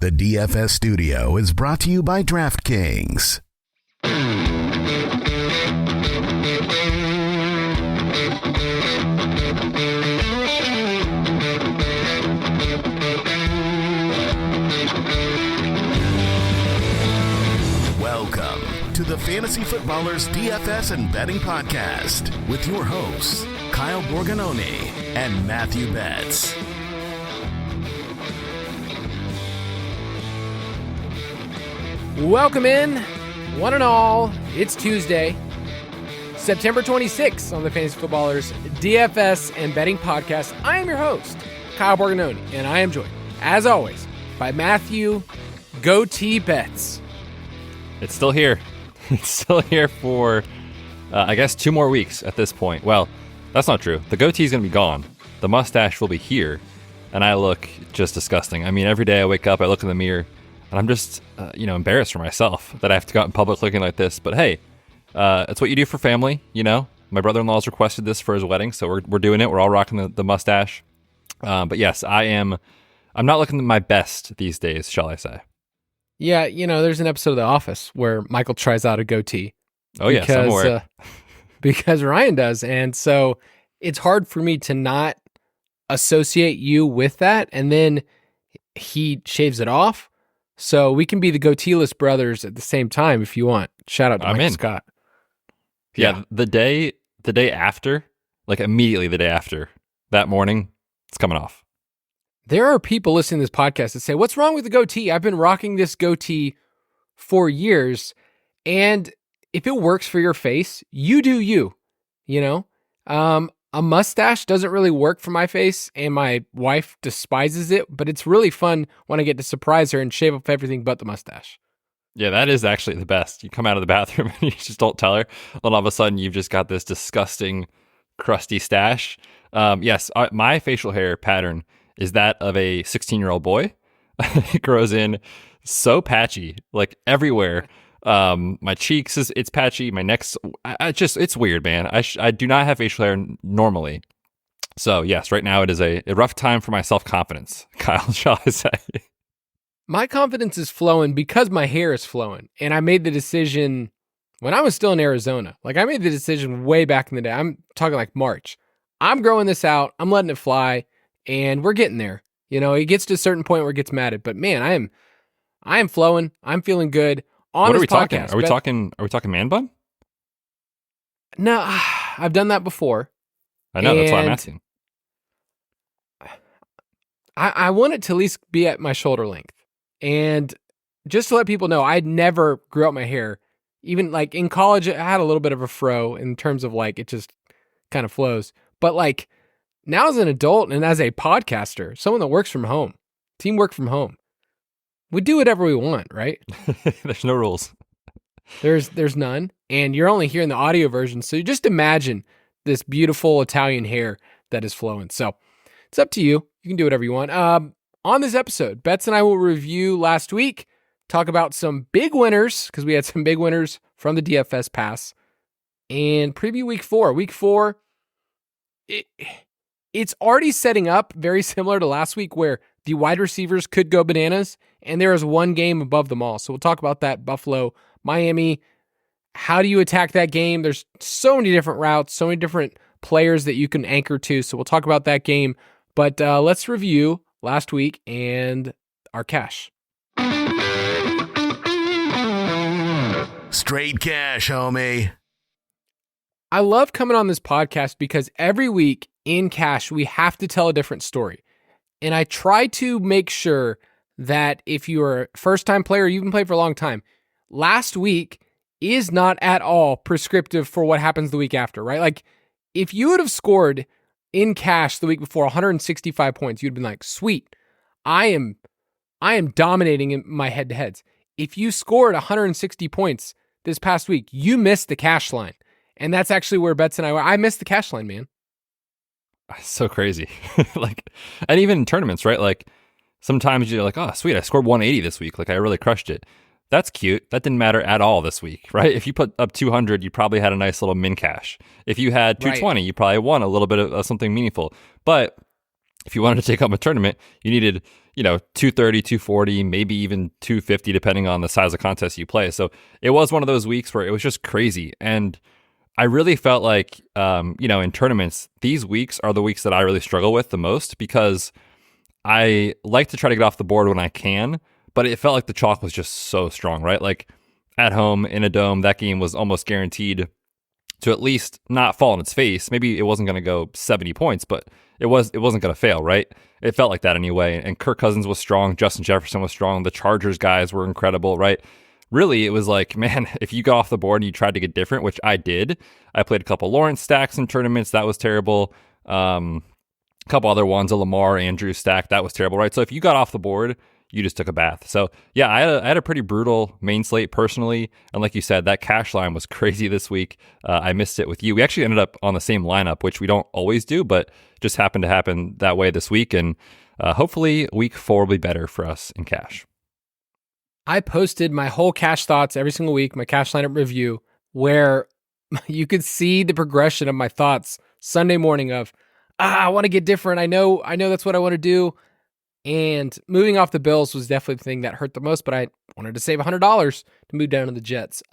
The DFS studio is brought to you by DraftKings. Welcome to the Fantasy Footballers DFS and Betting Podcast with your hosts, Kyle Borganoni and Matthew Betz. Welcome in, one and all. It's Tuesday, September 26th on the Fantasy Footballers DFS and Betting Podcast. I am your host, Kyle Borganoni, and I am joined, as always, by Matthew Goatee Betz. It's still here. It's still here for, I guess, 2 more weeks at this point. Well, that's not true. The goatee is going to be gone. The mustache will be here, and I look just disgusting. I mean, every day I wake up, I look in the mirror, and I'm just, embarrassed for myself that I have to go out in public looking like this. But hey, it's what you do for family, you know. My brother-in-law's requested this for his wedding, so we're doing it. We're all rocking the mustache. But yes, I'm not looking my best these days, shall I say. Yeah, there's an episode of The Office where Michael tries out a goatee. Oh, yes, I'm aware. Because Ryan does. And so it's hard for me to not associate you with that. And then he shaves it off. So we can be the goateeless brothers at the same time if you want. Shout out to Mike Scott. Yeah, the day after, like immediately the day after, that morning, it's coming off. There are people listening to this podcast that say, what's wrong with the goatee? I've been rocking this goatee for years. And if it works for your face, you do you, A mustache doesn't really work for my face, and my wife despises it, but it's really fun when I get to surprise her and shave off everything but the mustache. Yeah, that is actually the best. You come out of the bathroom and you just don't tell her, and all of a sudden you've just got this disgusting, crusty stash. Yes, my facial hair pattern is that of a 16-year-old boy. It grows in so patchy, like everywhere. My cheeks it's patchy. My neck's it's weird, man. I do not have facial hair normally. So yes, right now it is a rough time for my self-confidence, Kyle, shall I say. My confidence is flowing because my hair is flowing. And I made the decision when I was still in Arizona. Like I made the decision way back in the day. I'm talking like March. I'm growing this out. I'm letting it fly and we're getting there. It gets to a certain point where it gets matted, but man, I am flowing. I'm feeling good. What are we talking? Are we talking man bun? No, I've done that before. I know, that's why I'm asking. I want it to at least be at my shoulder length. And just to let people know, I never grew out my hair. Even like in college, I had a little bit of a fro in terms of like it just kind of flows. But like now as an adult and as a podcaster, someone that works from home, teamwork from home, we do whatever we want, right? There's no rules. There's none. And you're only hearing the audio version. So you just imagine this beautiful Italian hair that is flowing. So it's up to you. You can do whatever you want. On this episode, Betz and I will review last week, talk about some big winners, because we had some big winners from the DFS Pass, and preview week 4. Week 4, it's already setting up very similar to last week where the wide receivers could go bananas, and there is one game above them all. So we'll talk about that. Buffalo, Miami. How do you attack that game? There's so many different routes, so many different players that you can anchor to. So we'll talk about that game. But let's review last week and our cash. Straight cash, homie. I love coming on this podcast because every week in cash, we have to tell a different story. And I try to make sure that if you're a first-time player, you've been playing for a long time, last week is not at all prescriptive for what happens the week after, right? Like, if you would have scored in cash the week before 165 points, you'd been like, sweet, I am dominating in my head-to-heads. If you scored 160 points this past week, you missed the cash line. And that's actually where Betz and I were. I missed the cash line, man. So crazy. And even in tournaments, right? Like sometimes you're like, oh, sweet, I scored 180 this week. Like I really crushed it. That's cute. That didn't matter at all this week, right? If you put up 200, you probably had a nice little min cash. If you had 220, you probably won a little bit of something meaningful. But if you wanted to take home a tournament, you needed, 230, 240, maybe even 250, depending on the size of contest you play. So it was one of those weeks where it was just crazy. And I really felt like, in tournaments, these weeks are the weeks that I really struggle with the most because I like to try to get off the board when I can, but it felt like the chalk was just so strong, right? Like at home in a dome, that game was almost guaranteed to at least not fall on its face. Maybe it wasn't going to go 70 points, but it wasn't going to fail, right? It felt like that anyway. And Kirk Cousins was strong. Justin Jefferson was strong. The Chargers guys were incredible, right? Really, it was like, man, if you got off the board and you tried to get different, which I did. I played a couple Lawrence stacks in tournaments. That was terrible. A couple other ones, a Lamar Andrews stack. That was terrible, right? So if you got off the board, you just took a bath. So yeah, I had a pretty brutal main slate personally. And like you said, that cash line was crazy this week. I missed it with you. We actually ended up on the same lineup, which we don't always do, but just happened to happen that way this week. And hopefully week 4 will be better for us in cash. I posted my whole cash thoughts every single week, my cash lineup review, where you could see the progression of my thoughts Sunday morning of, I want to get different. I know that's what I want to do. And moving off the Bills was definitely the thing that hurt the most, but I wanted to save $100 to move down to the Jets.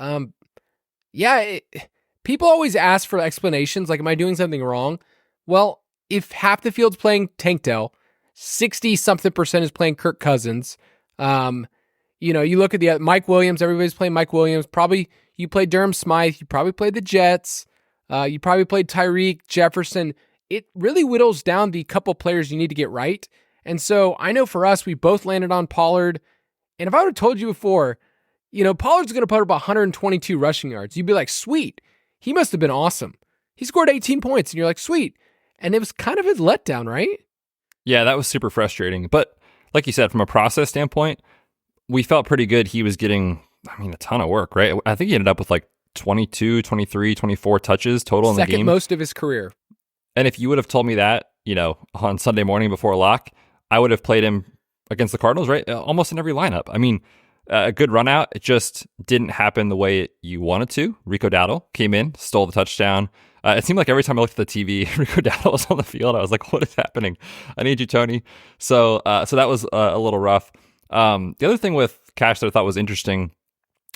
People always ask for explanations, like, am I doing something wrong? Well, if half the field's playing Tank Dell, 60-something% is playing Kirk Cousins, you look at the Mike Williams, everybody's playing Mike Williams. Probably you played Durham Smythe, you probably played the Jets, you probably played Tyreek, Jefferson. It really whittles down the couple players you need to get right. And so I know for us, we both landed on Pollard. And if I would have told you before, Pollard's going to put up 122 rushing yards, you'd be like, sweet. He must have been awesome. He scored 18 points, and you're like, sweet. And it was kind of a letdown, right? Yeah, that was super frustrating. But like you said, from a process standpoint, we felt pretty good. He was getting, a ton of work, right? I think he ended up with like 22, 23, 24 touches total in the game. Second most of his career. And if you would have told me that, on Sunday morning before lock, I would have played him against the Cardinals, right? Almost in every lineup. A good run out. It just didn't happen the way you wanted to. Rico Dowdle came in, stole the touchdown. It seemed like every time I looked at the TV, Rico Dowdle was on the field. I was like, what is happening? I need you, Tony. So that was a little rough. The other thing with cash that I thought was interesting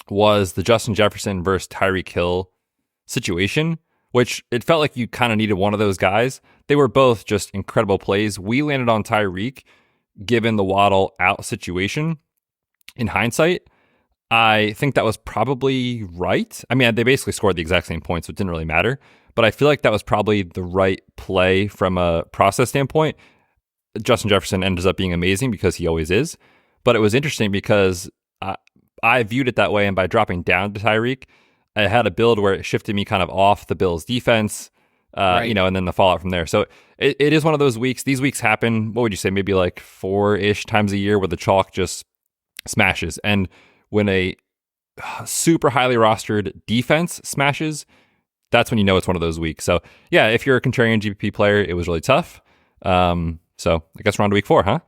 was the Justin Jefferson versus Tyreek Hill situation, which it felt like you kind of needed one of those guys. They were both just incredible plays. We landed on Tyreek, given the Waddle out situation. In hindsight, I think that was probably right. They basically scored the exact same points, so it didn't really matter. But I feel like that was probably the right play from a process standpoint. Justin Jefferson ends up being amazing because he always is. But it was interesting because I viewed it that way, and by dropping down to Tyreek, I had a build where it shifted me kind of off the Bills' defense, right. And then the fallout from there. So it is one of those weeks. These weeks happen, what would you say, maybe like 4-ish times a year where the chalk just smashes. And when a super highly rostered defense smashes, that's when you know it's one of those weeks. So yeah, if you're a contrarian GPP player, it was really tough. So I guess we're on to week 4, huh?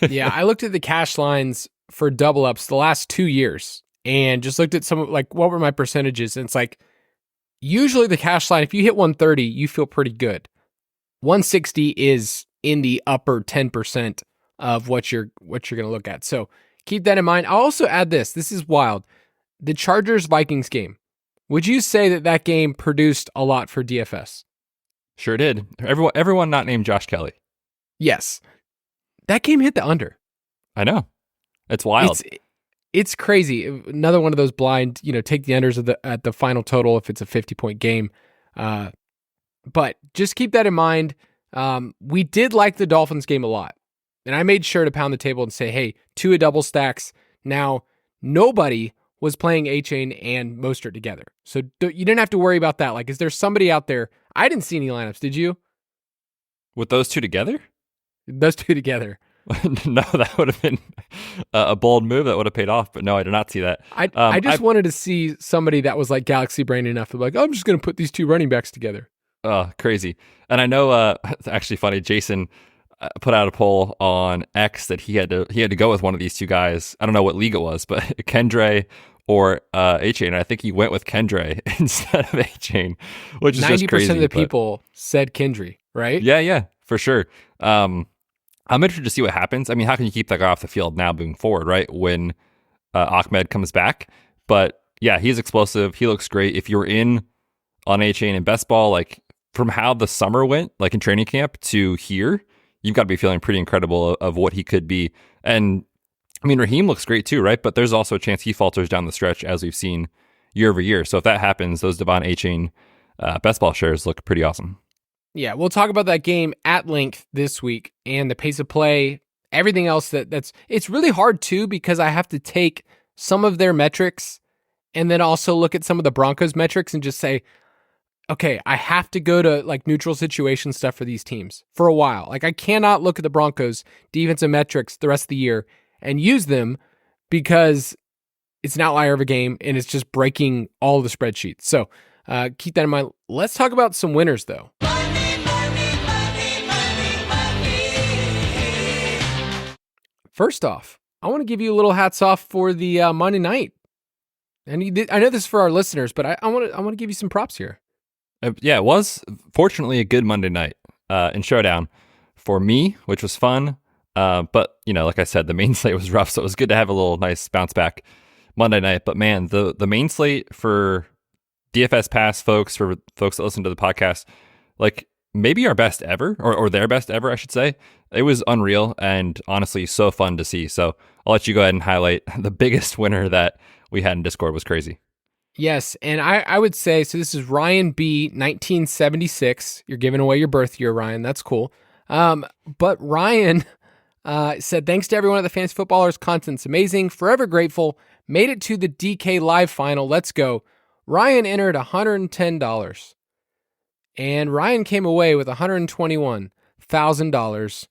Yeah, I looked at the cash lines for double ups the last 2 years and just looked at some, like, what were my percentages? And it's like, usually the cash line, if you hit 130, you feel pretty good. 160 is in the upper 10% of what you're going to look at. So keep that in mind. I'll also add this. This is wild. The Chargers-Vikings game. Would you say that game produced a lot for DFS? Sure did. Everyone not named Josh Kelly. Yes. That game hit the under. I know. It's wild. It's crazy. Another one of those blind, take the unders at the final total if it's a 50-point game. But just keep that in mind. We did like the Dolphins game a lot. And I made sure to pound the table and say, hey, 2 double stacks. Now, nobody was playing A-Chain and Mostert together. So you didn't have to worry about that. Like, is there somebody out there? I didn't see any lineups. Did you? With those two together? Those two together. No, that would have been a bold move that would have paid off. But no, I did not see that. I just wanted to see somebody that was like galaxy brain enough to be like, I'm just going to put these 2 running backs together. Oh, crazy. And I know it's actually funny. Jason put out a poll on X that he had to go with one of these 2 guys. I don't know what league it was, but Kendre or A-Chain. I think he went with Kendre instead of A-Chain, which is just crazy. 90% of the people said Kendre, right? Yeah, for sure. I'm interested to see what happens. I mean, how can you keep that guy off the field now moving forward, right? When Ahmed comes back. But yeah, he's explosive. He looks great. If you're in on A-Chain and best ball, like from how the summer went, like in training camp to here, you've got to be feeling pretty incredible of what he could be. And I mean, Raheem looks great too, right? But there's also a chance he falters down the stretch as we've seen year over year. So if that happens, those Devon A-Chain best ball shares look pretty awesome. Yeah, we'll talk about that game at length this week and the pace of play, everything else it's really hard too, because I have to take some of their metrics and then also look at some of the Broncos metrics and just say, okay, I have to go to like neutral situation stuff for these teams for a while. Like I cannot look at the Broncos defensive metrics the rest of the year and use them because it's an outlier of a game and it's just breaking all the spreadsheets. So keep that in mind. Let's talk about some winners though. First off, I want to give you a little hats off for the Monday night. And I know this is for our listeners, but I want to give you some props here. Yeah, it was fortunately a good Monday night in Showdown for me, which was fun. But, you know, like I said, the main slate was rough, so it was good to have a little nice bounce back Monday night. But man, the main slate for DFS Pass folks, for folks that listen to the podcast, like maybe our best ever, or their best ever, I should say. It was unreal and honestly so fun to see. So I'll let you go ahead and highlight the biggest winner that we had in Discord. Was crazy. Yes, and I would say, so this is Ryan B, 1976. You're giving away your birth year, Ryan. That's cool. But Ryan said, thanks to everyone at the Fantasy Footballers. Content's amazing. Forever grateful. Made it to the DK Live final. Let's go. Ryan entered $110. And Ryan came away with $121,000,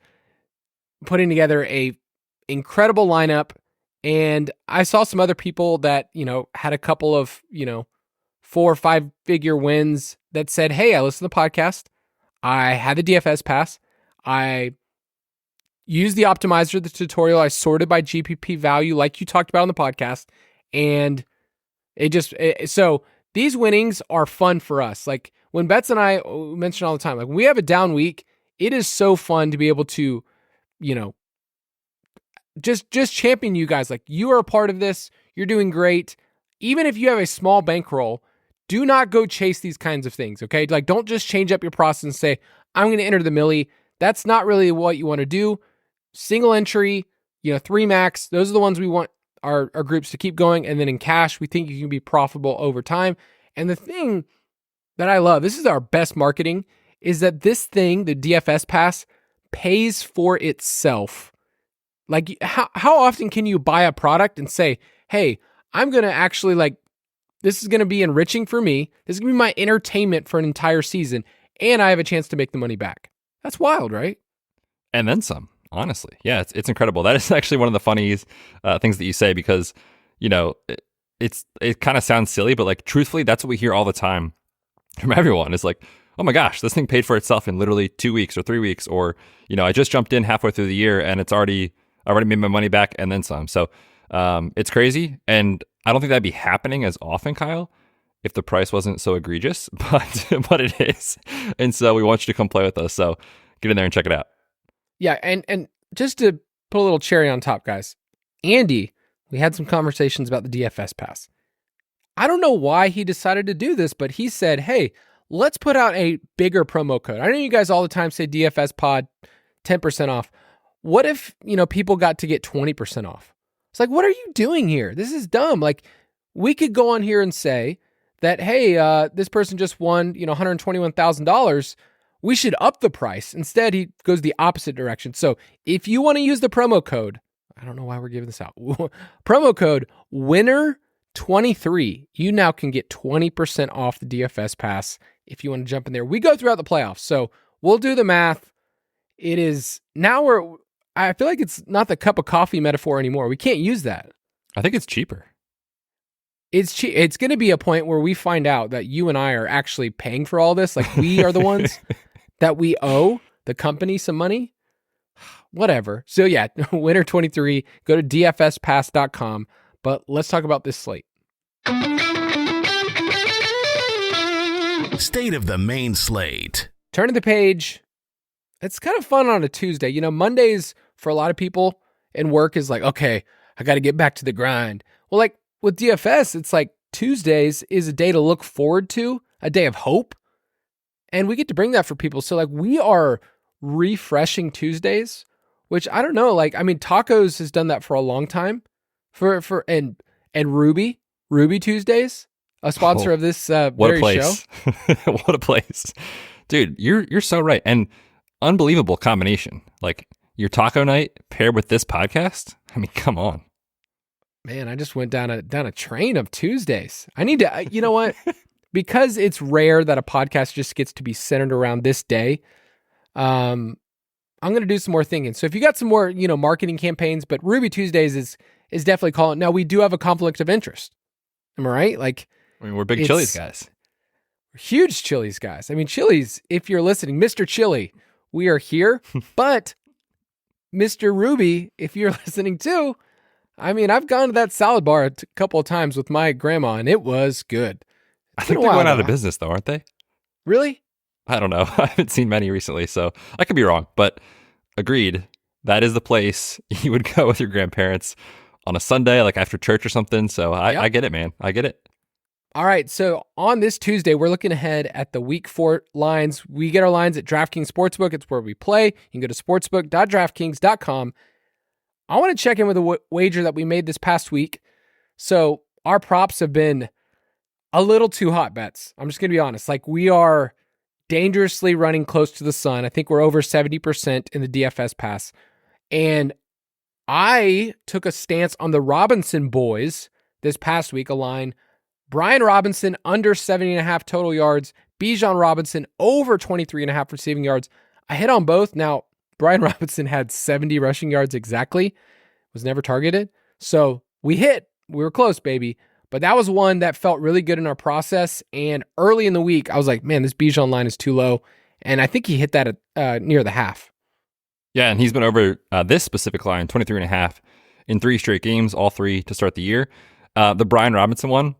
putting together a incredible lineup. And I saw some other people that, you know, had a couple of, you know, 4 or 5 figure wins that said, hey, I listened to the podcast. I had the DFS pass. I used the optimizer, the tutorial. I sorted by GPP value like you talked about on the podcast. And so these winnings are fun for us. Like when Betz and I mention all the time, like when we have a down week, it is so fun to be able to, you know, just champion you guys. Like you are a part of this. You're doing great. Even if you have a small bankroll, do not go chase these kinds of things. Okay. Like don't just change up your process and say, I'm going to enter the milli. That's not really what you want to do. Single entry, you know, 3 max. Those are the ones we want our groups to keep going. And then in cash, we think you can be profitable over time. And the thing that I love, this is our best marketing, is that this thing, the DFS pass, pays for itself. Like how often can you buy a product and say, hey, I'm going to actually this is going to be enriching for me. This is going to be my entertainment for an entire season. And I have a chance to make the money back. That's wild, right? And then some, honestly. Yeah, it's incredible. That is actually one of the funniest things that you say because, you know, it kind of sounds silly, but like truthfully, that's what we hear all the time from everyone. It's like, oh my gosh, this thing paid for itself in literally 2 weeks or 3 weeks. Or, you know, I just jumped in halfway through the year and I already made my money back and then some. So it's crazy. And I don't think that'd be happening as often, Kyle, if the price wasn't so egregious, but it is. And so we want you to come play with us. So get in there and check it out. Yeah. And just to put a little cherry on top, guys, Andy, we had some conversations about the DFS pass. I don't know why he decided to do this, but he said, hey, let's put out a bigger promo code. I know you guys all the time say DFS pod 10% off. What if, you know, people got to get 20% off? It's like, what are you doing here? This is dumb. Like we could go on here and say that, hey, this person just won, you know, $121,000. We should up the price. Instead, he goes the opposite direction. So if you want to use the promo code, I don't know why we're giving this out. Promo code winner23. You now can get 20% off the DFS pass if you want to jump in there. We go throughout the playoffs. So we'll do the math. It is now I feel like it's not the cup of coffee metaphor anymore. We can't use that. I think it's cheaper. It's cheap. It's going to be a point where we find out that you and I are actually paying for all this. Like we are the ones that we owe the company some money. Whatever. So yeah, winner 23, go to dfspass.com. But let's talk about this slate. State of the main slate. Turning the page, It's kind of fun on a Tuesday. You know, Mondays for a lot of people in work is like, okay, I got to get back to the grind. Well, like with DFS, it's like Tuesdays is a day to look forward to, a day of hope. And we get to bring that for people. So like we are refreshing Tuesdays, which I don't know. Like, I mean, Tacos has done that for a long time and Ruby Tuesdays, a sponsor of this what very a place. show. What a place. Dude, you're so right. And unbelievable combination. Like your taco night paired with this podcast. I mean, come on. Man, I just went down a train of Tuesdays. I need to, you know what? Because it's rare that a podcast just gets to be centered around this day. I'm going to do some more thinking. So if you got some more, you know, marketing campaigns, but Ruby Tuesdays is definitely calling. Now we do have a conflict of interest. Am I right? Like, I mean, we're big Chili's guys. We're huge Chili's guys. I mean, Chili's, if you're listening, Mr. Chili, we are here. But Mr. Ruby, if you're listening too, I mean, I've gone to that salad bar a couple of times with my grandma, and it was good. I think they're going out of business, though, aren't they? Really? I don't know. I haven't seen many recently, so I could be wrong. But agreed, that is the place you would go with your grandparents on a Sunday, like after church or something. So I get it, man. I get it. All right. So on this Tuesday, we're looking ahead at the Week 4 lines. We get our lines at DraftKings Sportsbook. It's where we play. You can go to sportsbook.draftkings.com. I want to check in with a wager that we made this past week. So our props have been a little too hot, Betz. I'm just going to be honest. Like, we are dangerously running close to the sun. I think we're over 70% in the DFS pass. And I took a stance on the Robinson boys this past week, a line. Brian Robinson under 70.5 total yards. Bijan Robinson over 23.5 receiving yards. I hit on both. Now, Brian Robinson had 70 rushing yards exactly. Was never targeted. So we hit. We were close, baby. But that was one that felt really good in our process. And early in the week, I was like, man, this Bijan line is too low. And I think he hit that at near the half. Yeah, and he's been over this specific line, 23.5 in 3 straight games, all 3 to start the year. The Brian Robinson one,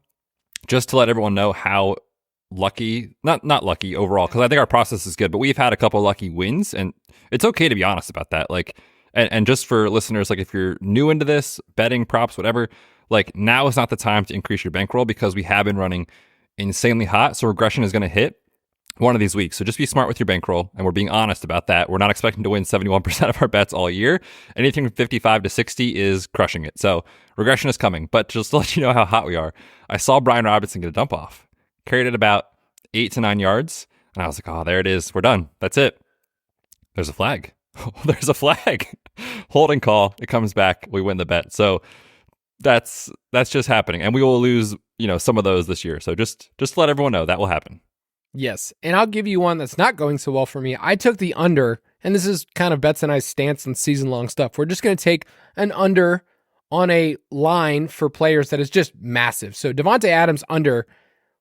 just to let everyone know how lucky, not lucky overall, because I think our process is good, but we've had a couple of lucky wins, and it's okay to be honest about that. Like, and just for listeners, like if you're new into this, betting, props, whatever, like now is not the time to increase your bankroll because we have been running insanely hot. So regression is going to hit one of these weeks. So just be smart with your bankroll, and we're being honest about that. We're not expecting to win 71% of our bets all year. Anything from 55 to 60 is crushing it. So regression is coming, but just to let you know how hot we are, I saw Brian Robinson get a dump off, carried it about 8 to 9 yards, and I was like, oh, there it is. We're done. That's it. There's a flag. There's a flag. Holding call. It comes back. We win the bet. So that's just happening, and we will lose, some of those this year. So just to let everyone know that will happen. Yes, and I'll give you one that's not going so well for me. I took the under, and this is kind of Betz and I's stance on season-long stuff. We're just going to take an under on a line for players that is just massive. So Devontae Adams under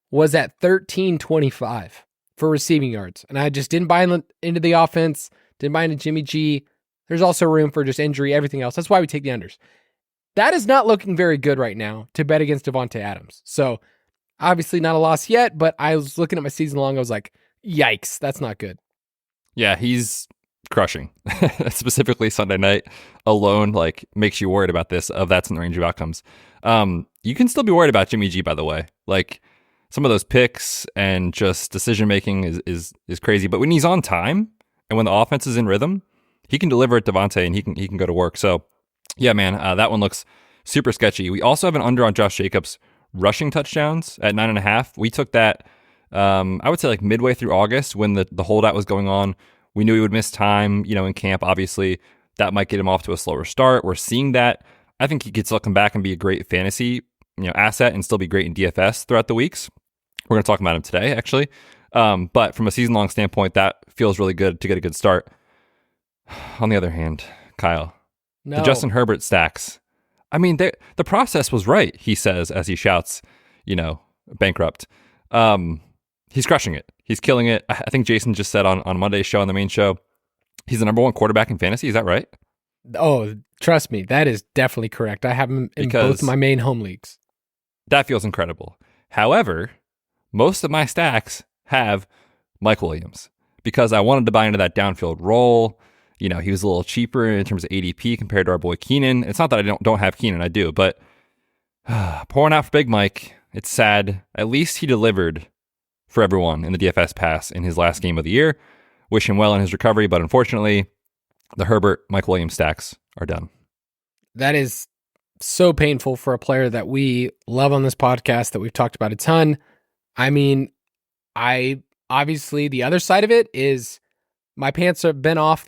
was at 13.25 for receiving yards, and I just didn't buy into the offense, didn't buy into Jimmy G. There's also room for just injury, everything else. That's why we take the unders. That is not looking very good right now to bet against Devontae Adams. So obviously not a loss yet, but I was looking at my season long. I was like, yikes, that's not good. Yeah, he's crushing. Specifically Sunday night alone, makes you worried about this, that's in the range of outcomes. You can still be worried about Jimmy G, by the way. Some of those picks and just decision-making is crazy. But when he's on time and when the offense is in rhythm, he can deliver at Devontae and he can go to work. So yeah, man, that one looks super sketchy. We also have an under on Josh Jacobs rushing touchdowns at 9.5. We took that, I would say midway through August when the holdout was going on. We knew he would miss time, in camp. Obviously, that might get him off to a slower start. We're seeing that. I think he could still come back and be a great fantasy, asset and still be great in DFS throughout the weeks. We're going to talk about him today, actually. But from a season-long standpoint, that feels really good to get a good start. On the other hand, Kyle, the Justin Herbert stacks. I mean, the process was right, he says as he shouts, bankrupt. He's crushing it. He's killing it. I think Jason just said on Monday's show, on the main show, he's the number 1 quarterback in fantasy. Is that right? Oh, trust me, that is definitely correct. I have him in both my main home leagues. That feels incredible. However, most of my stacks have Mike Williams because I wanted to buy into that downfield role. You know, he was a little cheaper in terms of ADP compared to our boy Keenan. It's not that I don't have Keenan, I do, but pouring out for Big Mike, it's sad. At least he delivered for everyone in the DFS pass in his last game of the year. Wish him well in his recovery, but unfortunately, the Herbert, Mike Williams stacks are done. That is so painful for a player that we love on this podcast, that we've talked about a ton. I mean, I obviously, the other side of it is my pants have been off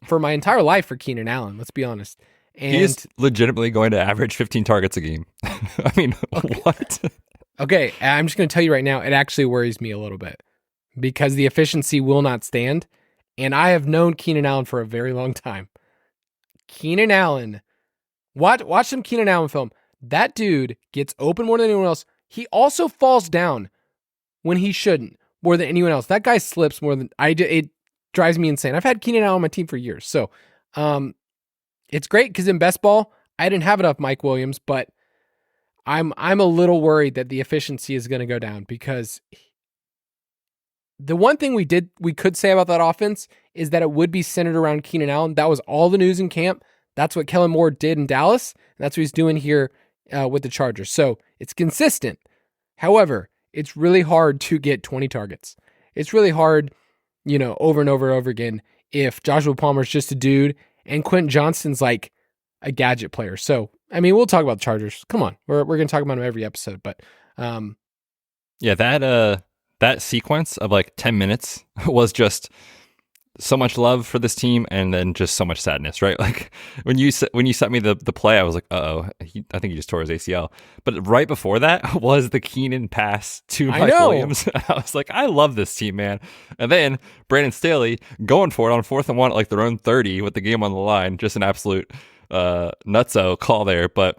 for my entire life for Keenan Allen, let's be honest. And he is legitimately going to average 15 targets a game. I mean, okay. What? Okay, I'm just going to tell you right now, it actually worries me a little bit because the efficiency will not stand. And I have known Keenan Allen for a very long time. Keenan Allen, watch some Keenan Allen film. That dude gets open more than anyone else. He also falls down when he shouldn't more than anyone else. That guy slips more than I do. It drives me insane. I've had Keenan Allen on my team for years. So it's great because in best ball, I didn't have enough Mike Williams, but I'm a little worried that the efficiency is going to go down because the one thing we could say about that offense is that it would be centered around Keenan Allen. That was all the news in camp. That's what Kellen Moore did in Dallas. And that's what he's doing here with the Chargers. So it's consistent. However, it's really hard to get 20 targets. It's really hard, over and over and over again if Joshua Palmer's just a dude and Quentin Johnston's like a gadget player. So, I mean, we'll talk about the Chargers. Come on. We're going to talk about them every episode. But yeah, that sequence of like 10 minutes was just so much love for this team and then just so much sadness, right? Like when you sent me the play, I was like, I think he just tore his ACL. But right before that was the Keenan pass to Mike Williams. I was like, I love this team, man. And then Brandon Staley going for it on 4th and 1 at like their own 30 with the game on the line. Just an absolute nutso call there. But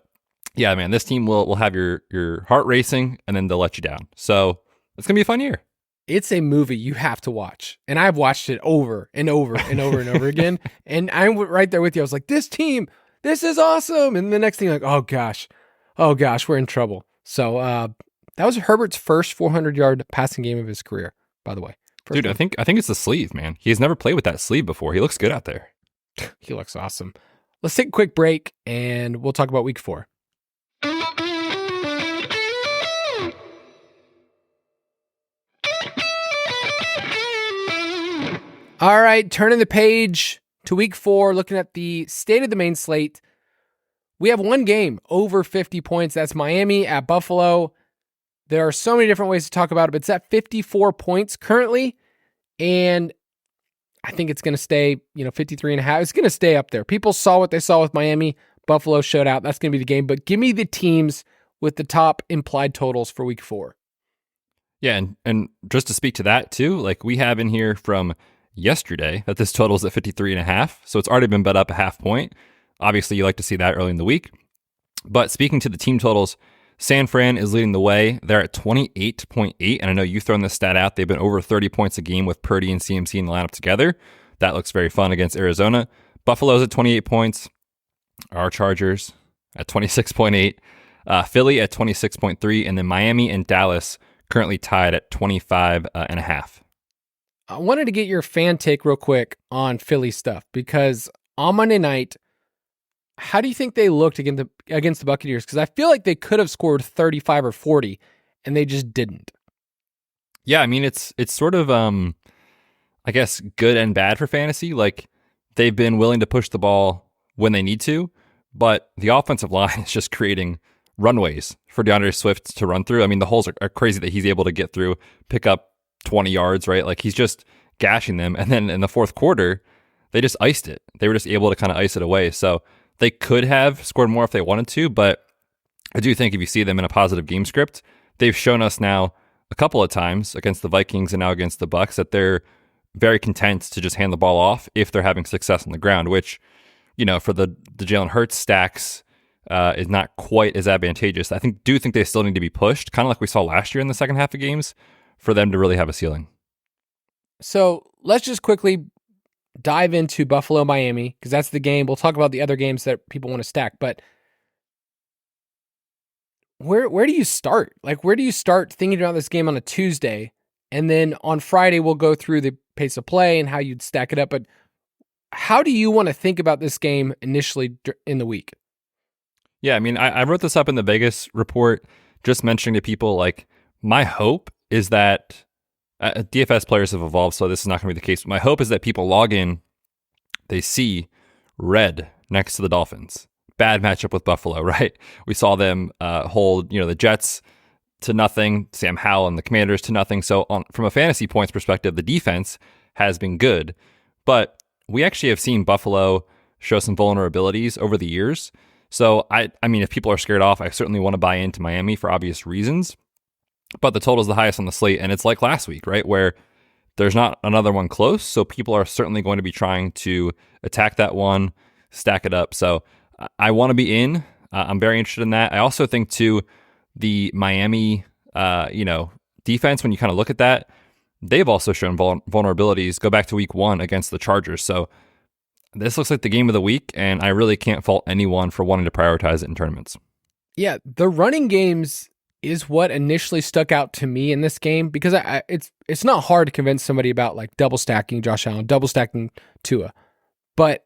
yeah, man, this team will have your heart racing and then they'll let you down. So it's going to be a fun year. It's a movie you have to watch. And I've watched it over and over and over and over again. And I'm right there with you. I was like, this team, this is awesome. And the next thing, like, oh gosh, we're in trouble. So that was Herbert's first 400-yard passing game of his career, by the way. Dude, I think it's the sleeve, man. He's never played with that sleeve before. He looks good out there. He looks awesome. Let's take a quick break and we'll talk about week 4. All right, turning the page to week 4, looking at the state of the main slate. We have one game over 50 points. That's Miami at Buffalo. There are so many different ways to talk about it, but it's at 54 points currently. And I think it's going to stay, 53.5. It's going to stay up there. People saw what they saw with Miami. Buffalo showed out. That's going to be the game. But give me the teams with the top implied totals for week 4. Yeah, and just to speak to that too, like we have in here from yesterday that this total is at 53.5. So it's already been bet up a half point. Obviously, you like to see that early in the week. But speaking to the team totals, San Fran is leading the way. They're at 28.8. And I know you've thrown this stat out. They've been over 30 points a game with Purdy and CMC in the lineup together. That looks very fun against Arizona. Buffalo's at 28 points. Our Chargers at 26.8. Philly at 26.3. And then Miami and Dallas currently tied at 25.5. I wanted to get your fan take real quick on Philly stuff because on Monday night, how do you think they looked against the Buccaneers? Because I feel like they could have scored 35 or 40 and they just didn't. Yeah, I mean, it's sort of, I guess, good and bad for fantasy. Like they've been willing to push the ball when they need to, but the offensive line is just creating runways for DeAndre Swift to run through. I mean, the holes are crazy that he's able to get through, pick up 20 yards, right? Like he's just gashing them. And then in the fourth quarter, they just iced it. They were just able to kind of ice it away. So they could have scored more if they wanted to, but I do think if you see them in a positive game script, they've shown us now a couple of times against the Vikings and now against the Bucs that they're very content to just hand the ball off if they're having success on the ground, which, for the Jalen Hurts stacks is not quite as advantageous. I do think they still need to be pushed, kind of like we saw last year in the second half of games, for them to really have a ceiling. So let's just quickly dive into Buffalo, Miami, because that's the game. We'll talk about the other games that people want to stack, but where do you start? Like, where do you start thinking about this game on a Tuesday And then on Friday, we'll go through the pace of play and how you'd stack it up. But how do you want to think about this game initially in the week? Yeah, I mean, I wrote this up in the Vegas report, just mentioning to people, like, my hope is that DFS players have evolved, so this is not going to be the case. My hope is that people log in, they see red next to the Dolphins. Bad matchup with Buffalo, right? We saw them hold, the Jets to nothing, Sam Howell and the Commanders to nothing. So from a fantasy points perspective, the defense has been good, but we actually have seen Buffalo show some vulnerabilities over the years. So I mean, if people are scared off, I certainly want to buy into Miami for obvious reasons, but the total is the highest on the slate, and it's like last week, right? Where there's not another one close. So people are certainly going to be trying to attack that one, stack it up. So I want to be in. I'm very interested in that. I also think too, the Miami, defense, when you kind of look at that, they've also shown vulnerabilities. Go back to week 1 against the Chargers. So this looks like the game of the week, and I really can't fault anyone for wanting to prioritize it in tournaments. Yeah, the running games is what initially stuck out to me in this game, because it's not hard to convince somebody about like double stacking Josh Allen, double stacking Tua. But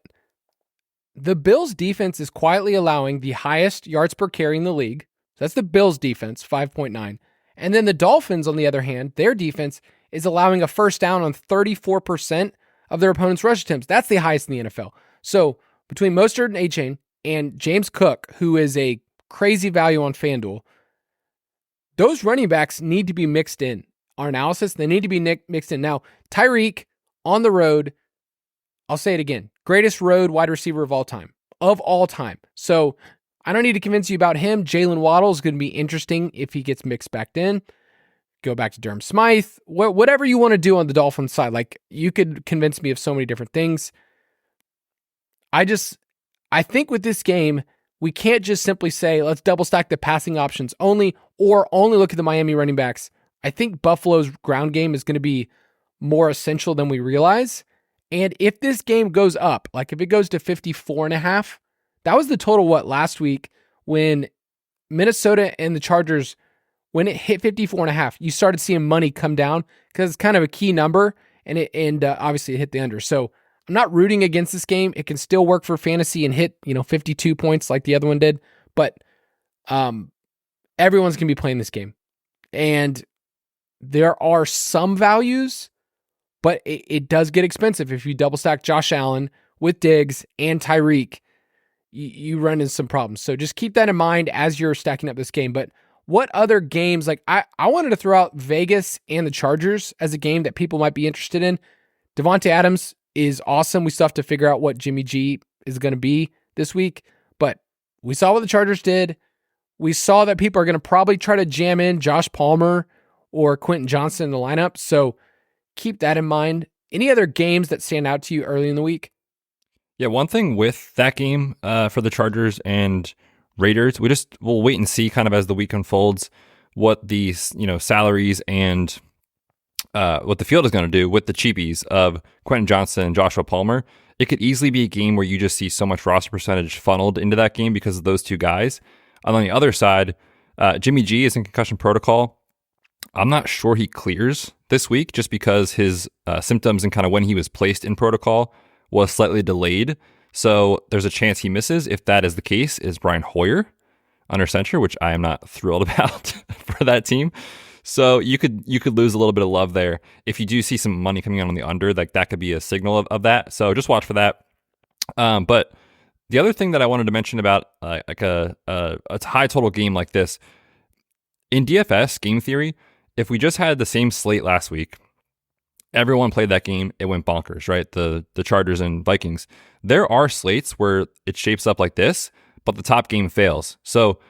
the Bills defense is quietly allowing the highest yards per carry in the league. So that's the Bills defense, 5.9. And then the Dolphins, on the other hand, their defense is allowing a first down on 34% of their opponent's rush attempts. That's the highest in the NFL. So between Mostert and A-Chain and James Cook, who is a crazy value on FanDuel, those running backs need to be mixed in. Our analysis, they need to be mixed in. Now, Tyreek on the road, I'll say it again, greatest road wide receiver of all time. So I don't need to convince you about him. Jalen Waddle is going to be interesting if he gets mixed back in. Go back to Durham Smythe, whatever you want to do on the Dolphins side. Like, you could convince me of so many different things. I think with this game, we can't just simply say, let's double stack the passing options only, or only look at the Miami running backs. I think Buffalo's ground game is going to be more essential than we realize. And if this game goes up, like if it goes to 54.5, that was the total, last week when Minnesota and the Chargers, when it hit 54.5, you started seeing money come down because it's kind of a key number, and obviously it hit the under. So I'm not rooting against this game. It can still work for fantasy and hit 52 points like the other one did, but everyone's going to be playing this game. And there are some values, but it does get expensive. If you double stack Josh Allen with Diggs and Tyreek, you run into some problems. So just keep that in mind as you're stacking up this game. But what other games, like I wanted to throw out Vegas and the Chargers as a game that people might be interested in. Devontae Adams is awesome. We still have to figure out what Jimmy G is going to be this week, but we saw what the Chargers did. We saw that people are going to probably try to jam in Josh Palmer or Quentin Johnson in the lineup. So keep that in mind. Any other games that stand out to you early in the week? Yeah, one thing with that game for the Chargers and Raiders, we'll wait and see kind of as the week unfolds what these salaries and what the field is going to do with the cheapies of Quentin Johnson and Joshua Palmer. It could easily be a game where you just see so much roster percentage funneled into that game because of those two guys. And on the other side, Jimmy G is in concussion protocol. I'm not sure he clears this week just because his symptoms and kind of when he was placed in protocol was slightly delayed. So there's a chance he misses. If that is the case, is Brian Hoyer under center, which I am not thrilled about for that team. So you could lose a little bit of love there. If you do see some money coming in on the under, like that could be a signal of that. So just watch for that. But the other thing that I wanted to mention about like a high total game like this, in DFS game theory, if we just had the same slate last week, everyone played that game, it went bonkers, right? The Chargers and Vikings. There are slates where it shapes up like this, but the top game fails. So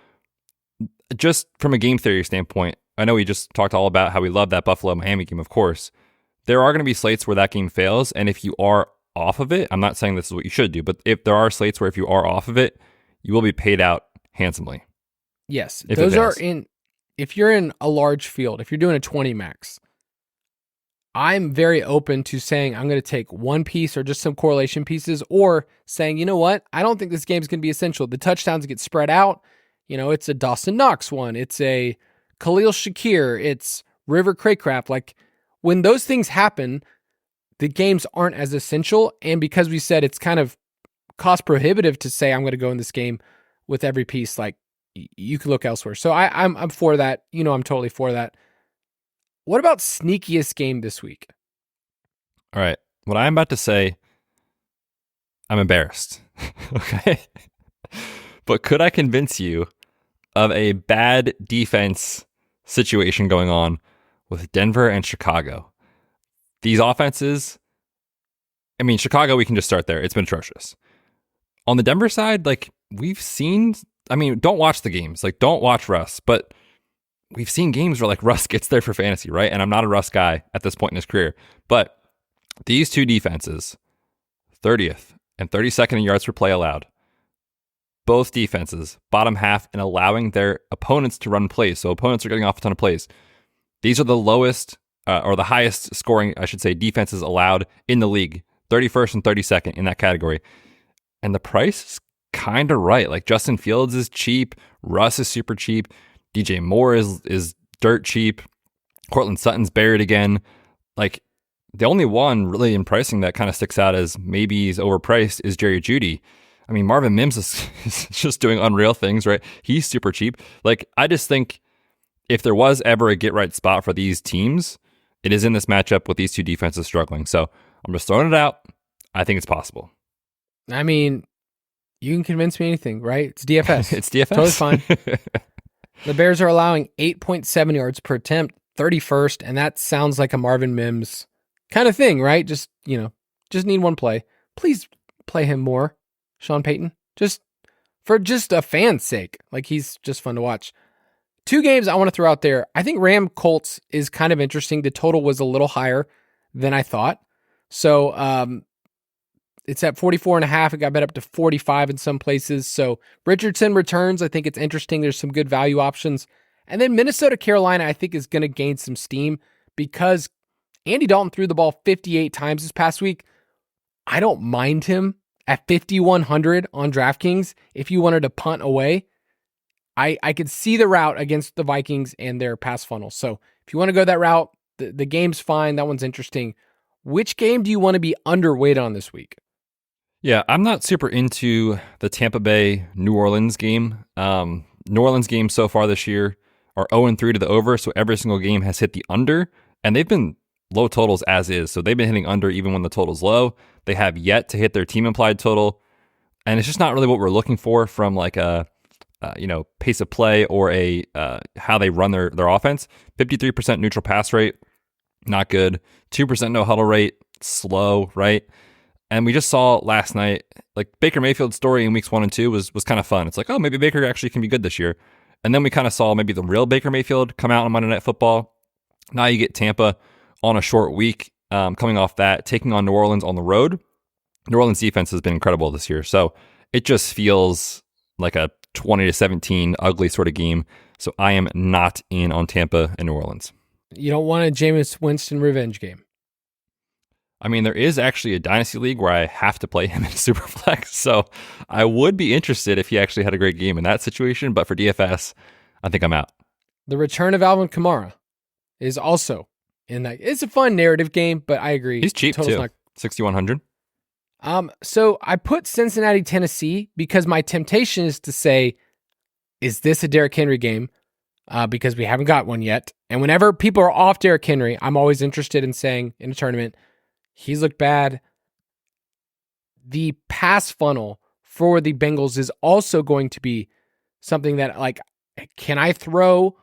just from a game theory standpoint, I know we just talked all about how we love that Buffalo-Miami game, of course. There are going to be slates where that game fails, and if you are off of it, I'm not saying this is what you should do, but if there are slates where if you are off of it, you will be paid out handsomely. Yes, those are in, if you're in a large field, if you're doing a 20 max, I'm very open to saying I'm going to take one piece or just some correlation pieces, or saying, you know what, I don't think this game is going to be essential. The touchdowns get spread out. It's a Dawson Knox one. It's a Khalil Shakir. It's River Craycraft. Like, when those things happen, the games aren't as essential. And because we said it's kind of cost prohibitive to say I'm going to go in this game with every piece, like you could look elsewhere. So I'm for that. I'm totally for that. What about sneakiest game this week? All right. What I'm about to say, I'm embarrassed. Okay. But could I convince you of a bad defense situation going on with Denver and Chicago? These offenses, Chicago, we can just start there. It's been atrocious. On the Denver side, we've seen, don't watch the games. Don't watch Russ, but we've seen games where Russ gets there for fantasy, right? And I'm not a Russ guy at this point in his career, but these two defenses, 30th and 32nd in yards per play allowed. Both defenses, bottom half in allowing their opponents to run plays. So opponents are getting off a ton of plays. These are the lowest, or the highest scoring, I should say, defenses allowed in the league. 31st and 32nd in that category. And the price is kind of right. Justin Fields is cheap. Russ is super cheap. DJ Moore is dirt cheap. Cortland Sutton's buried again. The only one really in pricing that kind of sticks out as maybe he's overpriced is Jerry Jeudy. Marvin Mims is just doing unreal things, right? He's super cheap. I just think if there was ever a get right spot for these teams, it is in this matchup with these two defenses struggling. So I'm just throwing it out. I think it's possible. You can convince me anything, right? It's DFS. It's DFS. Totally fine. The Bears are allowing 8.7 yards per attempt, 31st, and that sounds like a Marvin Mims kind of thing, right? Just need one play. Please play him more, Sean Payton. Just for a fan's sake. He's just fun to watch. Two games I want to throw out there. I think Ram Colts is kind of interesting. The total was a little higher than I thought. So it's at 44.5. It got bet up to 45 in some places. So Richardson returns. I think it's interesting. There's some good value options. And then Minnesota, Carolina, I think is going to gain some steam because Andy Dalton threw the ball 58 times this past week. I don't mind him at 5,100 on DraftKings if you wanted to punt away. I could see the route against the Vikings and their pass funnel. So if you want to go that route, the game's fine. That one's interesting. Which game do you want to be underweight on this week? Yeah, I'm not super into the Tampa Bay New Orleans game. New Orleans games so far this year are 0-3 to the over, so every single game has hit the under, and they've been low totals as is. So they've been hitting under even when the total's low. They have yet to hit their team implied total, and it's just not really what we're looking for from a pace of play or a how they run their offense. 53% neutral pass rate, not good. 2% no huddle rate, slow, right? And we just saw last night, Baker Mayfield's story in weeks 1 and 2 was kind of fun. It's maybe Baker actually can be good this year. And then we kind of saw maybe the real Baker Mayfield come out on Monday Night Football. Now you get Tampa on a short week, coming off that, taking on New Orleans on the road. New Orleans defense has been incredible this year. So it just feels like a 20-17 ugly sort of game. So I am not in on Tampa and New Orleans. You don't want a Jameis Winston revenge game. There is actually a dynasty league where I have to play him in Superflex, so I would be interested if he actually had a great game in that situation, but for DFS, I think I'm out. The return of Alvin Kamara is also in that. It's a fun narrative game, but I agree. He's cheap too, 6,100. So I put Cincinnati, Tennessee, because my temptation is to say, is this a Derrick Henry game? Because we haven't got one yet. And whenever people are off Derrick Henry, I'm always interested in saying in a tournament, he's looked bad. The pass funnel for the Bengals is also going to be something that, can I throw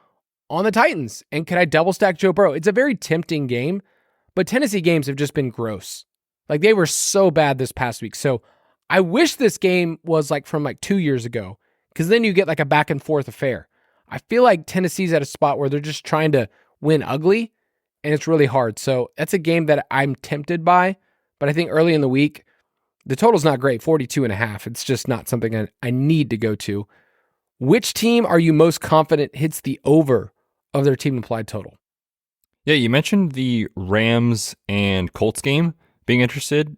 on the Titans? And can I double stack Joe Burrow? It's a very tempting game, but Tennessee games have just been gross. They were so bad this past week. So I wish this game was from 2 years ago, because then you get a back and forth affair. I feel like Tennessee's at a spot where they're just trying to win ugly, and it's really hard. So that's a game that I'm tempted by, but I think early in the week, the total's not great, 42.5. It's just not something I need to go to. Which team are you most confident hits the over of their team implied total? Yeah, you mentioned the Rams and Colts game being interesting.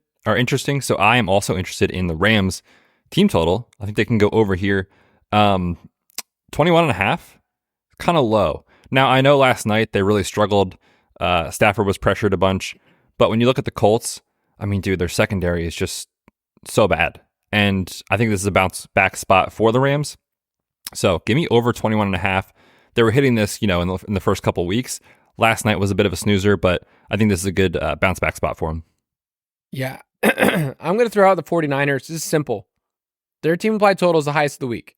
So I am also interested in the Rams team total. I think they can go over here. 21.5, kind of low. Now, I know last night they really struggled Stafford was pressured a bunch. But when you look at the Colts, I mean, dude, their secondary is just so bad. And I think this is a bounce back spot for the Rams. So give me over 21.5. They were hitting this, in the first couple weeks. Last night was a bit of a snoozer, but I think this is a good bounce back spot for them. Yeah. I'm going to throw out the 49ers. This is simple. Their team implied total is the highest of the week.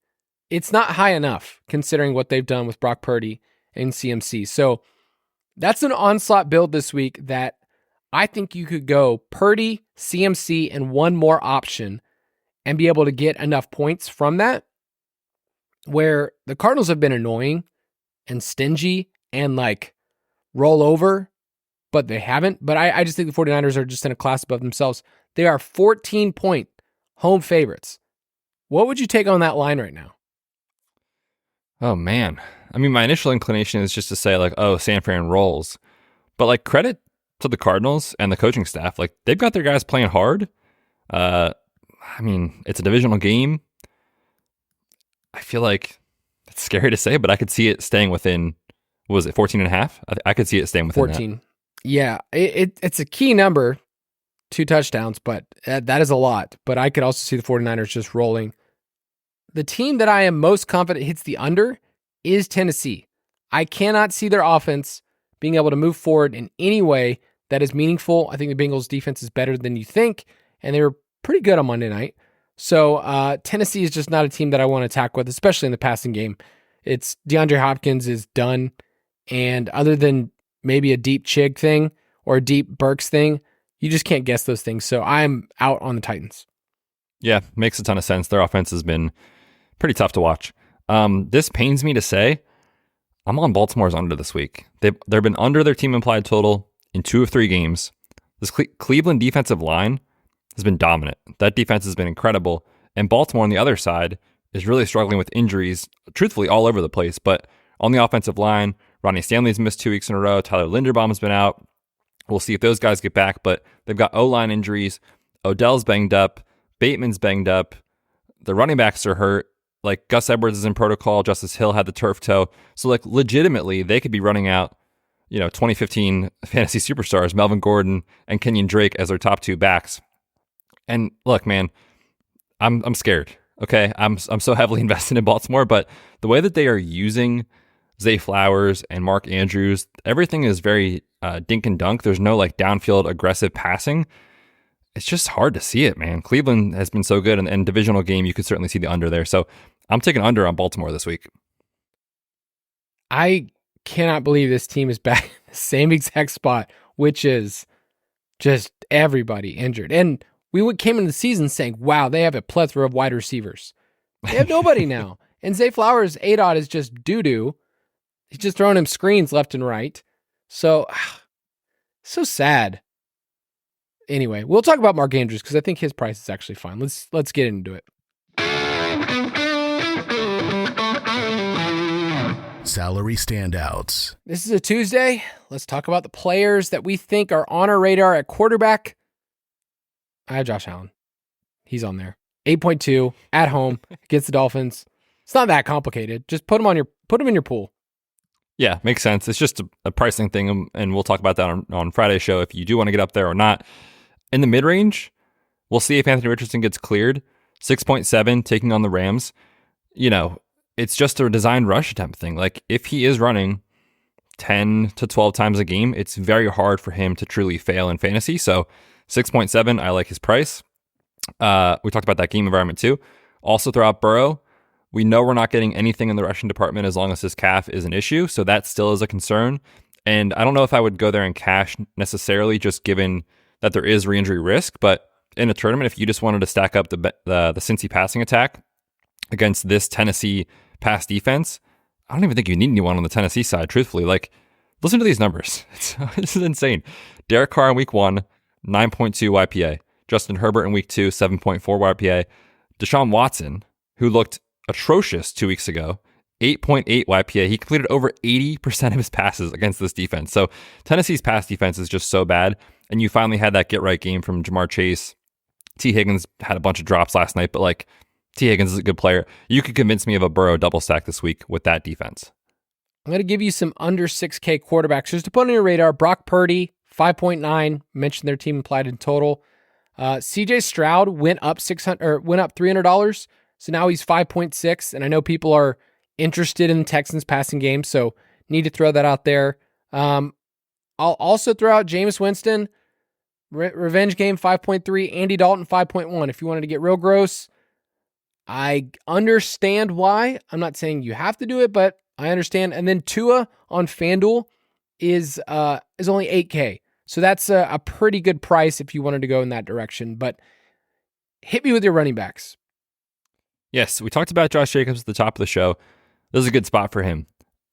It's not high enough considering what they've done with Brock Purdy and CMC. So that's an onslaught build this week that I think you could go Purdy, CMC, and one more option and be able to get enough points from that, where the Cardinals have been annoying and stingy and roll over, but they haven't. But I just think the 49ers are just in a class above themselves. They are 14-point home favorites. What would you take on that line right now? Oh, man. I mean, my initial inclination is just to say, San Fran rolls. But, credit to the Cardinals and the coaching staff. They've got their guys playing hard. I mean, it's a divisional game. I feel like it's scary to say, but I could see it staying within, what was it, 14.5? I could see it staying within 14. That. Yeah, it's a key number, 2 touchdowns, but that is a lot. But I could also see the 49ers just rolling. The team that I am most confident hits the under is Tennessee. I cannot see their offense being able to move forward in any way that is meaningful. I think the Bengals defense is better than you think, and they were pretty good on Monday night. So Tennessee is just not a team that I want to attack with, especially in the passing game. It's DeAndre Hopkins is done, and other than maybe a deep Chig thing or a deep Burks thing, you just can't guess those things. So I'm out on the Titans. Yeah, makes a ton of sense. Their offense has been pretty tough to watch. This pains me to say, I'm on Baltimore's under this week. They've been under their team implied total in 2 of 3 games. This Cleveland defensive line has been dominant. That defense has been incredible. And Baltimore on the other side is really struggling with injuries, truthfully all over the place. But on the offensive line, Ronnie Stanley's missed 2 weeks in a row. Tyler Linderbaum's been out. We'll see if those guys get back. But they've got O-line injuries. Odell's banged up. Bateman's banged up. The running backs are hurt. Gus Edwards is in protocol. Justice Hill had the turf toe. So legitimately, they could be running out 2015 fantasy superstars, Melvin Gordon and Kenyon Drake as their top 2 backs. And look, man, I'm scared. Okay, I'm so heavily invested in Baltimore, but the way that they are using Zay Flowers and Mark Andrews, everything is very dink and dunk. There's no downfield aggressive passing. It's just hard to see it, man. Cleveland has been so good, and divisional game, you could certainly see the under there. So I'm taking under on Baltimore this week. I cannot believe this team is back in the same exact spot, which is just everybody injured. And we came into the season saying, wow, they have a plethora of wide receivers. They have nobody now. And Zay Flowers' ADOT is just doo-doo. He's just throwing him screens left and right. So sad. Anyway, we'll talk about Mark Andrews because I think his price is actually fine. Let's get into it. Salary standouts. This is a Tuesday. Let's talk about the players that we think are on our radar at quarterback. I have Josh Allen. He's on there. 8.2 at home against the Dolphins. It's not that complicated. Just put him in your pool. Yeah, makes sense. It's just a pricing thing, and we'll talk about that on Friday's show if you do want to get up there or not. In the mid-range, we'll see if Anthony Richardson gets cleared. 6.7 taking on the Rams. It's just a designed rush attempt thing. If he is running 10 to 12 times a game, it's very hard for him to truly fail in fantasy. So 6.7, I like his price. We talked about that game environment too. Also throw out Burrow. We know we're not getting anything in the rushing department as long as his calf is an issue. So that still is a concern. And I don't know if I would go there in cash necessarily, just given that there is re-injury risk. But in a tournament, if you just wanted to stack up the Cincy passing attack against this Tennessee pass defense, I don't even think you need anyone on the Tennessee side, truthfully. Listen to these numbers. This is insane. Derek Carr in week 1, 9.2 YPA. Justin Herbert in week 2, 7.4 YPA. Deshaun Watson, who looked atrocious 2 weeks ago, 8.8 YPA. He completed over 80% of his passes against this defense. So Tennessee's pass defense is just so bad. And you finally had that get-right game from Jamar Chase. T. Higgins had a bunch of drops last night, but T. Higgins is a good player. You could convince me of a Burrow double stack this week with that defense. I'm going to give you some under 6K quarterbacks just to put on your radar. Brock Purdy, 5.9. Mentioned their team implied in total. CJ Stroud went up $300. So now he's 5.6. And I know people are interested in the Texans passing game, so need to throw that out there. I'll also throw out Jameis Winston, revenge game 5.3. Andy Dalton 5.1. If you wanted to get real gross, I understand why. I'm not saying you have to do it, but I understand. And then Tua on FanDuel is only 8K. So that's a pretty good price if you wanted to go in that direction. But hit me with your running backs. Yes, we talked about Josh Jacobs at the top of the show. This is a good spot for him.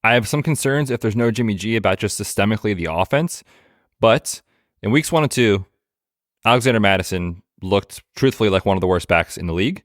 I have some concerns if there's no Jimmy G about just systemically the offense. But in weeks 1 and 2, Alexander Mattison looked truthfully like one of the worst backs in the league.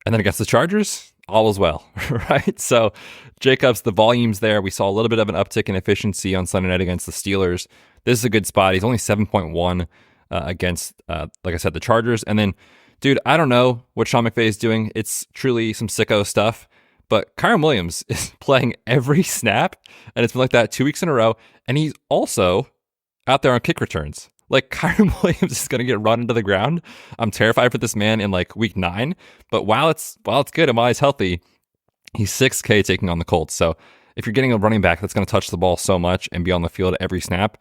And then against the Chargers, all was well, right? So Jacobs, the volume's there. We saw a little bit of an uptick in efficiency on Sunday night against the Steelers. This is a good spot. He's only 7.1 against, like I said, the Chargers. And then, dude, I don't know what Sean McVay is doing. It's truly some sicko stuff. But Kyron Williams is playing every snap, and it's been like that 2 weeks in a row. And he's also out there on kick returns. Like, Kyron Williams is going to get run into the ground. I'm terrified for this man in like week 9. But while it's good and while he's healthy, he's 6K taking on the Colts. So if you're getting a running back that's going to touch the ball so much and be on the field every snap,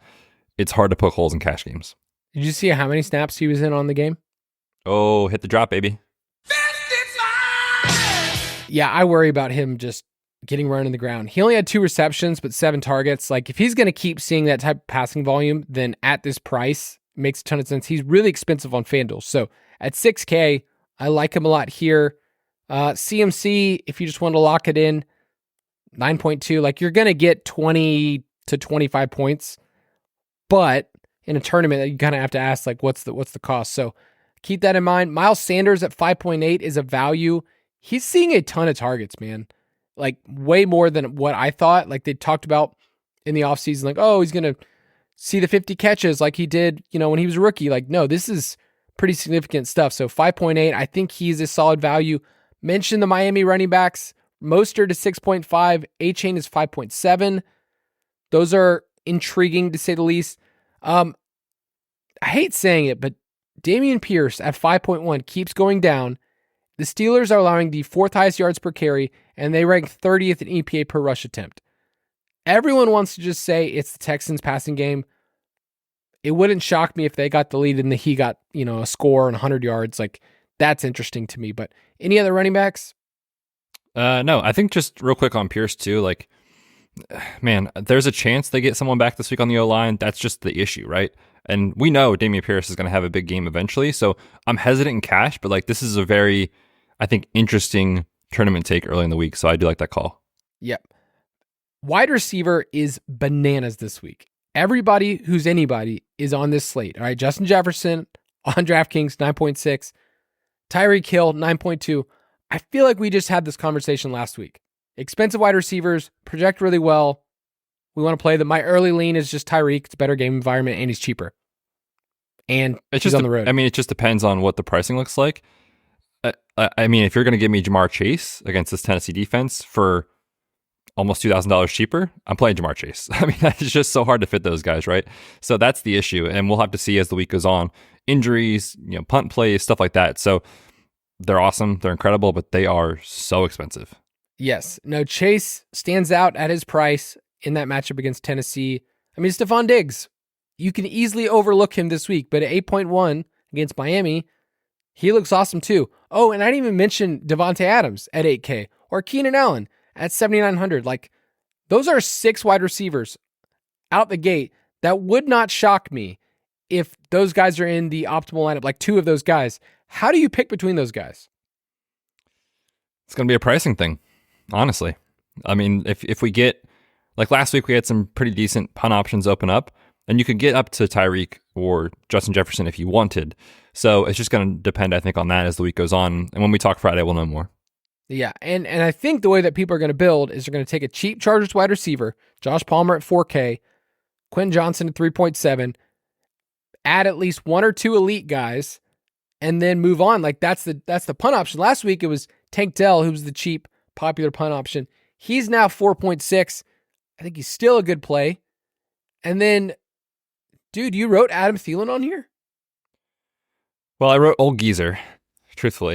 it's hard to poke holes in cash games. Did you see how many snaps he was in on the game? Oh, hit the drop, baby. Yeah, I worry about him just getting run in the ground. He only had 2 receptions, but 7 targets. Like, if he's going to keep seeing that type of passing volume, then at this price, it makes a ton of sense. He's really expensive on FanDuel. So at 6K, I like him a lot here. CMC, if you just want to lock it in, 9.2. Like, you're going to get 20 to 25 points. But in a tournament, you kind of have to ask, like, what's the cost? So keep that in mind. Miles Sanders at 5.8 is a value. He's seeing a ton of targets, man. Like, way more than what I thought. Like, they talked about in the offseason, like, oh, he's going to see the 50 catches like he did, when he was a rookie. Like, no, this is pretty significant stuff. So 5.8, I think he's a solid value. Mention the Miami running backs. Mostert is 6.5. A-Chain is 5.7. Those are intriguing, to say the least. I hate saying it, but Dameon Pierce at 5.1 keeps going down. The Steelers are allowing the 4th highest yards per carry, and they rank 30th in EPA per rush attempt. Everyone wants to just say it's the Texans passing game. It wouldn't shock me if they got the lead and he got, a score and 100 yards. Like, that's interesting to me. But any other running backs? No, I think just real quick on Pierce too, like, man, there's a chance they get someone back this week on the O-line. That's just the issue, right? And we know Dameon Pierce is going to have a big game eventually. So I'm hesitant in cash, but like, this is a very, I think, interesting tournament take early in the week. So I do like that call. Yep. Wide receiver is bananas this week. Everybody who's anybody is on this slate. All right. Justin Jefferson on DraftKings, 9.6. Tyreek Hill, 9.2. I feel like we just had this conversation last week. Expensive wide receivers project really well. We want to play them. My early lean is just Tyreek. It's a better game environment and he's cheaper. And it's he's just on the road. I mean, it just depends on what the pricing looks like. I mean, if you're going to give me Jamar Chase against this Tennessee defense for almost $2,000 cheaper, I'm playing Jamar Chase. I mean, it's just so hard to fit those guys, right? So that's the issue. And we'll have to see as the week goes on. Injuries, punt plays, stuff like that. So they're awesome. They're incredible, but they are so expensive. Yes. No, Chase stands out at his price in that matchup against Tennessee. I mean, Stephon Diggs, you can easily overlook him this week, but at 8.1 against Miami, he looks awesome too. Oh, and I didn't even mention Devontae Adams at 8K or Keenan Allen at 7,900. Like, those are 6 wide receivers out the gate. That would not shock me if those guys are in the optimal lineup, like 2 of those guys. How do you pick between those guys? It's going to be a pricing thing, honestly. I mean, if we get, like last week, we had some pretty decent punt options open up, and you could get up to Tyreek or Justin Jefferson if you wanted. So it's just going to depend, I think, on that as the week goes on. And when we talk Friday, we'll know more. Yeah, and I think the way that people are going to build is they're going to take a cheap Chargers wide receiver, Josh Palmer at 4K, Quentin Johnson at 3.7, add at least 1 or 2 elite guys, and then move on. Like, that's the punt option. Last week, it was Tank Dell, who was the cheap, popular punt option. He's now 4.6. I think he's still a good play. And then, dude, you wrote Adam Thielen on here? Well, I wrote Old Geezer, truthfully,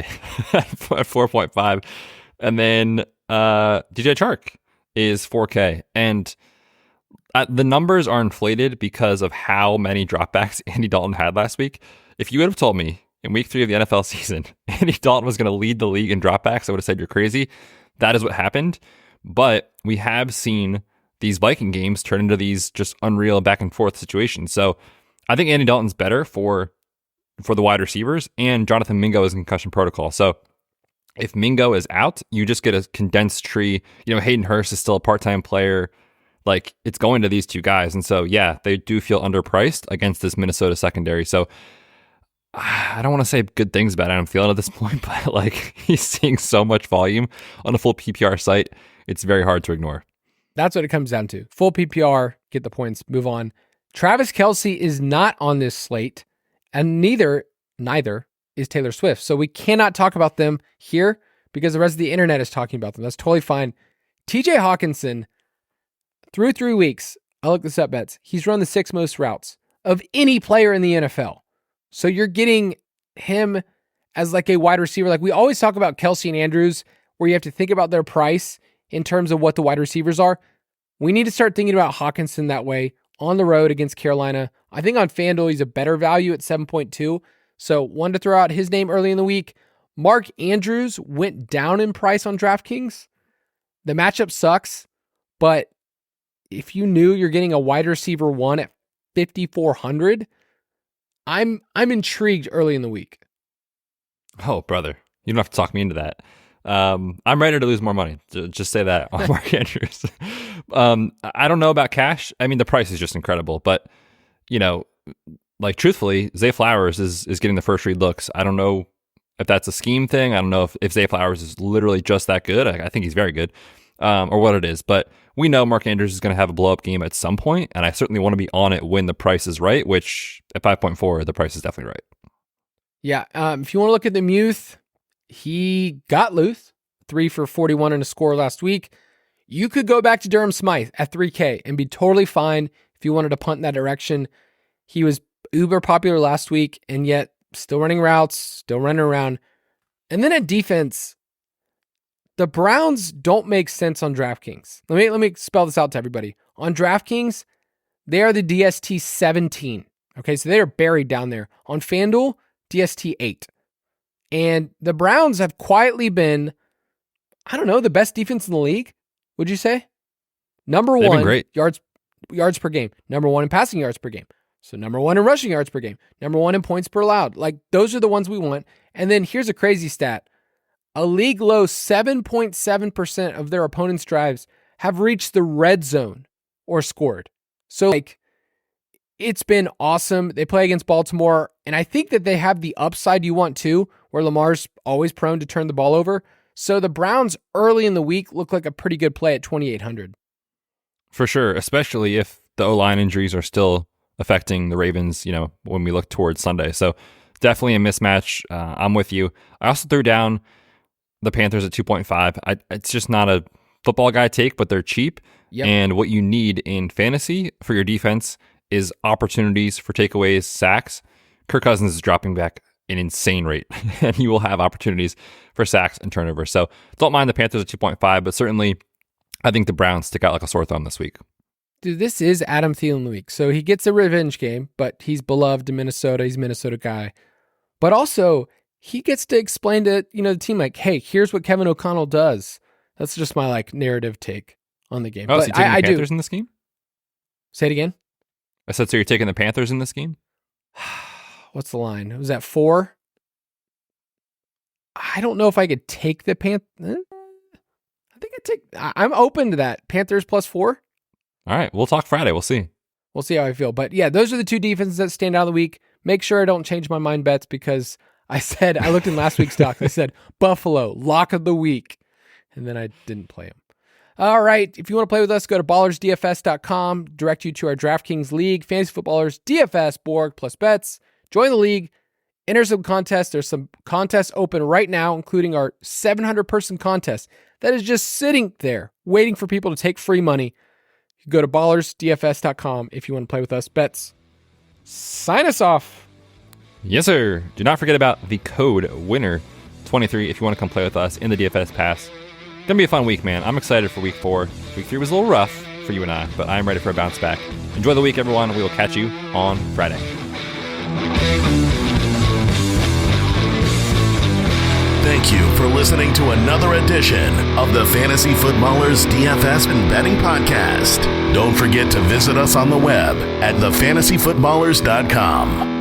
at 4.5. And then DJ Chark is 4K. And the numbers are inflated because of how many dropbacks Andy Dalton had last week. If you would have told me in week 3 of the NFL season, Andy Dalton was going to lead the league in dropbacks, I would have said you're crazy. That is what happened. But we have seen these Viking games turn into these just unreal back and forth situations. So I think Andy Dalton's better for the wide receivers, and Jonathan Mingo is in concussion protocol. So if Mingo is out, you just get a condensed tree. Hayden Hurst is still a part-time player. Like, it's going to these two guys. And so, yeah, they do feel underpriced against this Minnesota secondary. So I don't want to say good things about Adam Thielen at this point, but like, he's seeing so much volume on a full PPR site. It's very hard to ignore. That's what it comes down to. Full PPR, get the points, move on. Travis Kelce is not on this slate, and neither is Taylor Swift. So we cannot talk about them here because the rest of the internet is talking about them. That's totally fine. TJ Hawkinson, through 3 weeks, I looked this up, Betz, he's run the 6 most routes of any player in the NFL. So you're getting him as like a wide receiver. Like, we always talk about Kelce and Andrews, where you have to think about their price in terms of what the wide receivers are. We need to start thinking about Hawkinson that way on the road against Carolina. I think on FanDuel, he's a better value at 7.2. So wanted to throw out his name early in the week. Mark Andrews went down in price on DraftKings. The matchup sucks, but if you knew you're getting a wide receiver 1 at 5,400, I'm intrigued early in the week. Oh, brother, you don't have to talk me into that. I'm ready to lose more money. Just say that on Mark Andrews. I don't know about cash. I mean, the price is just incredible, but like, truthfully, Zay Flowers is getting the first read looks. I don't know if that's a scheme thing. I don't know if Zay Flowers is literally just that good. I think he's very good, or what it is, but we know Mark Andrews is going to have a blow up game at some point, and I certainly want to be on it when the price is right, which at 5.4, the price is definitely right. Yeah. If you want to look at the Muth, he got loose, 3 for 41 and a score last week. You could go back to Durham Smythe at 3K and be totally fine if you wanted to punt in that direction. He was uber popular last week, and yet still running routes, still running around. And then at defense, the Browns don't make sense on DraftKings. Let me spell this out to everybody. On DraftKings, they are the DST 17. Okay, so they are buried down there. On FanDuel, DST 8. And the Browns have quietly been, I don't know, the best defense in the league, would you say? Number They've one, been great. yards per game. Number 1 in passing yards per game. So number 1 in rushing yards per game. Number 1 in points per allowed. Like, those are the ones we want. And then here's a crazy stat. A league low 7.7% of their opponents' drives have reached the red zone or scored. So, like, it's been awesome. They play against Baltimore, and I think that they have the upside you want too, where Lamar's always prone to turn the ball over. So the Browns early in the week look like a pretty good play at 2,800. For sure, especially if the O-line injuries are still affecting the Ravens, when we look towards Sunday. So definitely a mismatch. I'm with you. I also threw down the Panthers at 2.5. It's just not a football guy take, but they're cheap. Yep. And what you need in fantasy for your defense is opportunities for takeaways, sacks. Kirk Cousins is dropping back an insane rate, and you will have opportunities for sacks and turnovers. So don't mind the Panthers at 2.5, but certainly I think the Browns stick out like a sore thumb this week. Dude, this is Adam Thielen week. So he gets a revenge game, but he's beloved in Minnesota. He's a Minnesota guy. But also, he gets to explain to the team, like, hey, here's what Kevin O'Connell does. That's just my narrative take on the game. Oh, but so you're taking the Panthers in this game? Say it again? I said, so you're taking the Panthers in this game? What's the line? Was that 4? I don't know if I could take the Panthers. I think I'm open to that. Panthers plus 4. All right, we'll talk Friday. We'll see. We'll see how I feel. But yeah, those are the 2 defenses that stand out of the week. Make sure I don't change my mind bets, because I looked in last week's doc. I said, Buffalo, lock of the week. And then I didn't play them. All right. If you want to play with us, go to ballersdfs.com, direct you to our DraftKings League, Fantasy Footballers DFS, Borg plus Betz. Join the league, enter some contests. There's some contests open right now, including our 700-person contest that is just sitting there waiting for people to take free money. Go to ballersdfs.com if you want to play with us. Betz, sign us off. Yes, sir. Do not forget about the code WINNER23 if you want to come play with us in the DFS Pass. Gonna be a fun week, man. I'm excited for week 4. Week 3 was a little rough for you and I, but I'm ready for a bounce back. Enjoy the week, everyone. We will catch you on Friday. Thank you for listening to another edition of the Fantasy Footballers DFS and Betting Podcast. Don't forget to visit us on the web at thefantasyfootballers.com.